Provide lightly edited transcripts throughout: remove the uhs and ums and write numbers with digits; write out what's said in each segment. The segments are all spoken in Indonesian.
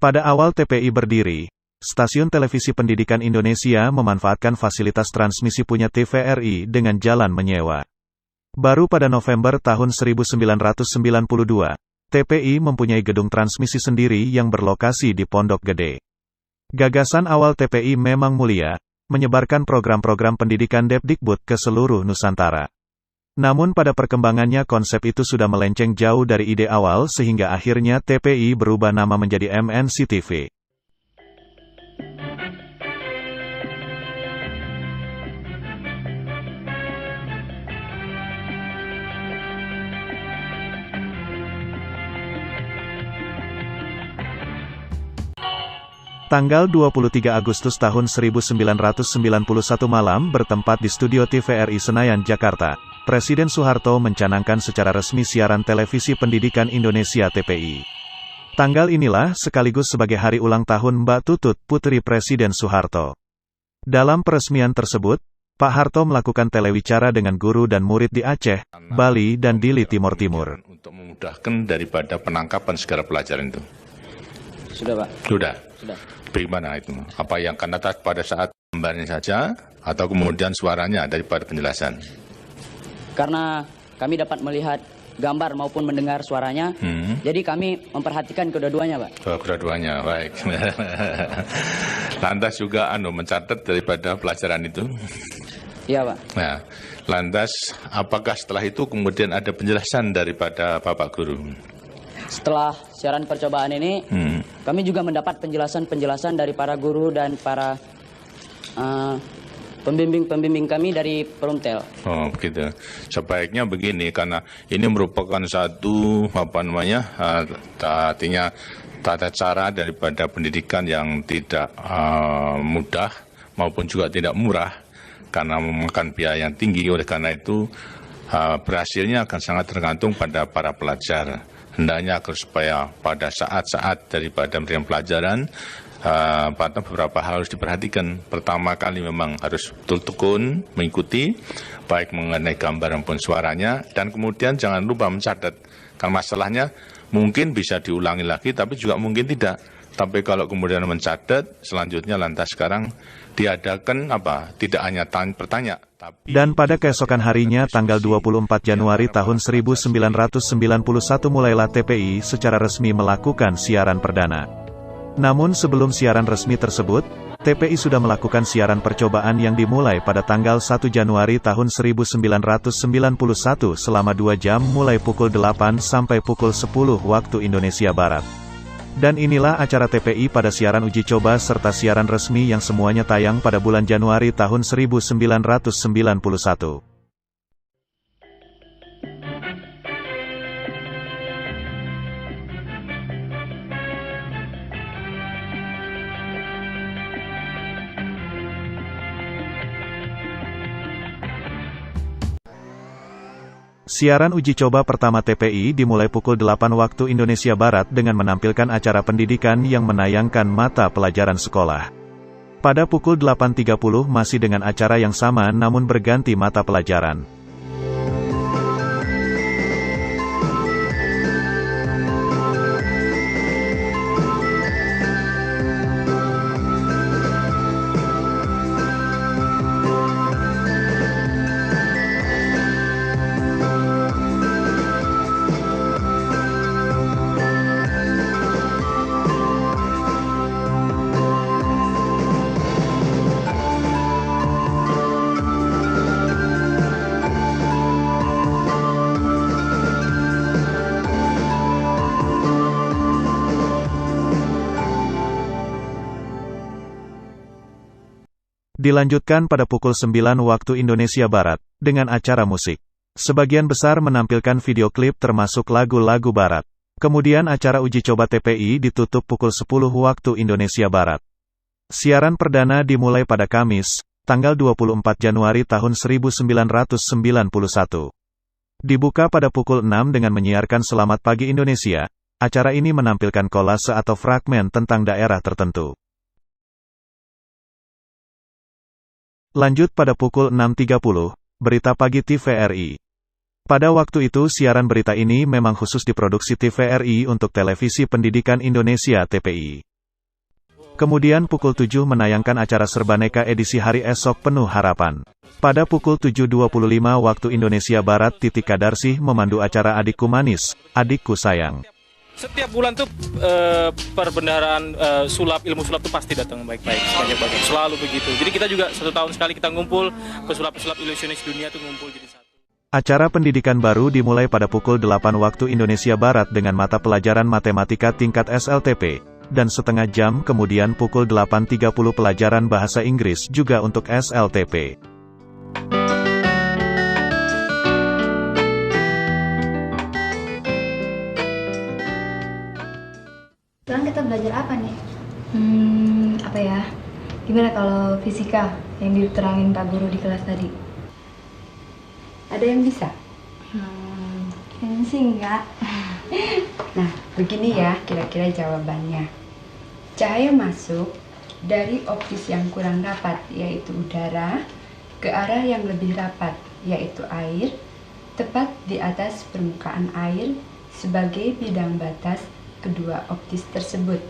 Pada awal TPI berdiri, Stasiun Televisi Pendidikan Indonesia memanfaatkan fasilitas transmisi punya TVRI dengan jalan menyewa. Baru pada November tahun 1992, TPI mempunyai gedung transmisi sendiri yang berlokasi di Pondok Gede. Gagasan awal TPI memang mulia, menyebarkan program-program pendidikan Depdikbud ke seluruh Nusantara. Namun pada perkembangannya konsep itu sudah melenceng jauh dari ide awal sehingga akhirnya TPI berubah nama menjadi MNC TV. Tanggal 23 Agustus tahun 1991 malam bertempat di studio TVRI Senayan, Jakarta, Presiden Soeharto mencanangkan secara resmi siaran televisi pendidikan Indonesia TPI. Tanggal inilah sekaligus sebagai hari ulang tahun Mbak Tutut, putri Presiden Soeharto. Dalam peresmian tersebut, Pak Harto melakukan telewicara dengan guru dan murid di Aceh, Bali dan Dili Timur Timur. Untuk memudahkan daripada penangkapan segala pelajaran itu. Sudah, Pak? Sudah. Sudah. Bagaimana itu? Apa yang akan datang pada saat gambarnya saja, atau kemudian suaranya daripada penjelasan? Karena kami dapat melihat gambar maupun mendengar suaranya, jadi kami memperhatikan kedua-duanya, Pak. Oh, kedua-duanya, baik. Lantas juga mencatat daripada pelajaran itu? Iya, Pak. Nah, lantas apakah setelah itu kemudian ada penjelasan daripada Bapak Guru? Setelah siaran percobaan ini, kami juga mendapat penjelasan-penjelasan dari para guru dan para pembimbing-pembimbing kami dari Perumtel. Oh, begitu. Sebaiknya begini, karena ini merupakan satu, artinya tata cara daripada pendidikan yang tidak mudah maupun juga tidak murah, karena memakan biaya yang tinggi. Oleh karena itu, berhasilnya akan sangat tergantung pada para pelajar. Hendaknya agar supaya pada saat-saat daripada memberikan pelajaran, pada beberapa hal harus diperhatikan. Pertama kali memang harus betul tekun mengikuti, baik mengenai gambar maupun suaranya, dan kemudian jangan lupa mencatat. Karena masalahnya mungkin bisa diulangi lagi, tapi juga mungkin tidak. Tapi kalau kemudian mencatat, selanjutnya lantas sekarang diadakan tidak hanya bertanya. Dan pada keesokan harinya tanggal 24 Januari tahun 1991 mulailah TPI secara resmi melakukan siaran perdana. Namun sebelum siaran resmi tersebut, TPI sudah melakukan siaran percobaan yang dimulai pada tanggal 1 Januari tahun 1991 selama 2 jam mulai pukul 8 sampai pukul 10 waktu Indonesia Barat. Dan inilah acara TPI pada siaran uji coba serta siaran resmi yang semuanya tayang pada bulan Januari tahun 1991. Siaran uji coba pertama TPI dimulai pukul 8 waktu Indonesia Barat dengan menampilkan acara pendidikan yang menayangkan mata pelajaran sekolah. Pada pukul 8.30 masih dengan acara yang sama namun berganti mata pelajaran. Dilanjutkan pada pukul 9 waktu Indonesia Barat, dengan acara musik. Sebagian besar menampilkan video klip termasuk lagu-lagu Barat. Kemudian acara uji coba TPI ditutup pukul 10 waktu Indonesia Barat. Siaran perdana dimulai pada Kamis, tanggal 24 Januari tahun 1991. Dibuka pada pukul 6 dengan menyiarkan Selamat Pagi Indonesia. Acara ini menampilkan kolase atau fragmen tentang daerah tertentu. Lanjut pada pukul 6.30, Berita Pagi TVRI. Pada waktu itu siaran berita ini memang khusus diproduksi TVRI untuk Televisi Pendidikan Indonesia TPI. Kemudian pukul 7 menayangkan acara Serbaneka edisi Hari Esok Penuh Harapan. Pada pukul 7.25 waktu Indonesia Barat, Titi Kadarsih memandu acara Adikku Manis, Adikku Sayang. Setiap bulan tuh perbendaharaan ilmu sulap tuh pasti datang baik-baik, banyak-banyak, selalu begitu. Jadi kita juga 1 tahun sekali kita ngumpul, pesulap-pesulap ilusionis dunia tuh ngumpul jadi satu. Acara pendidikan baru dimulai pada pukul 8 waktu Indonesia Barat dengan mata pelajaran matematika tingkat SLTP, dan setengah jam kemudian pukul 8.30 pelajaran bahasa Inggris juga untuk SLTP. Sekarang kita belajar apa nih? Apa ya? Gimana kalau fisika yang diterangin Pak Guru di kelas tadi? Ada yang bisa? Kayaknya sih enggak. Nah, begini ya kira-kira jawabannya. Cahaya masuk dari optis yang kurang rapat, yaitu udara, ke arah yang lebih rapat, yaitu air, tepat di atas permukaan air sebagai bidang batas kedua optis tersebut.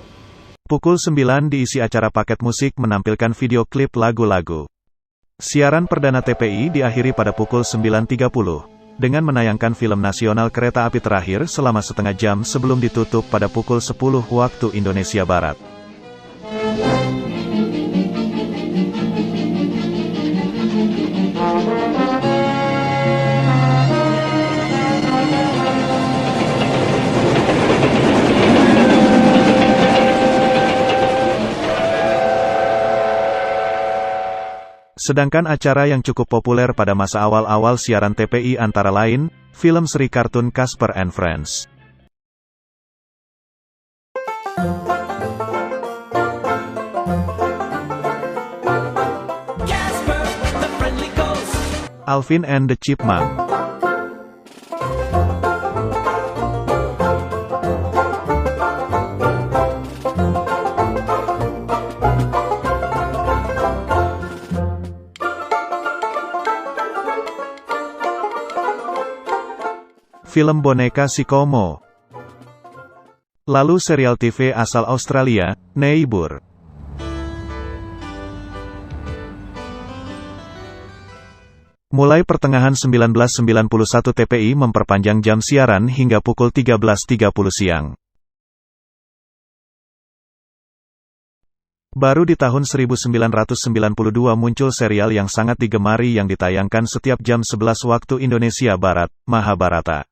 Pukul 9 diisi acara paket musik menampilkan video klip lagu-lagu. Siaran perdana TPI diakhiri pada pukul 9.30, dengan menayangkan film nasional Kereta Api Terakhir selama setengah jam sebelum ditutup pada pukul 10 waktu Indonesia Barat. Sedangkan acara yang cukup populer pada masa awal-awal siaran TPI antara lain, film seri kartun Casper and Friends. Alvin and the Chipmunk. Film boneka si Komo. Lalu serial TV asal Australia, Neighbour. Mulai pertengahan 1991 TPI memperpanjang jam siaran hingga pukul 13.30 siang. Baru di tahun 1992 muncul serial yang sangat digemari yang ditayangkan setiap jam 11 waktu Indonesia Barat, Mahabharata.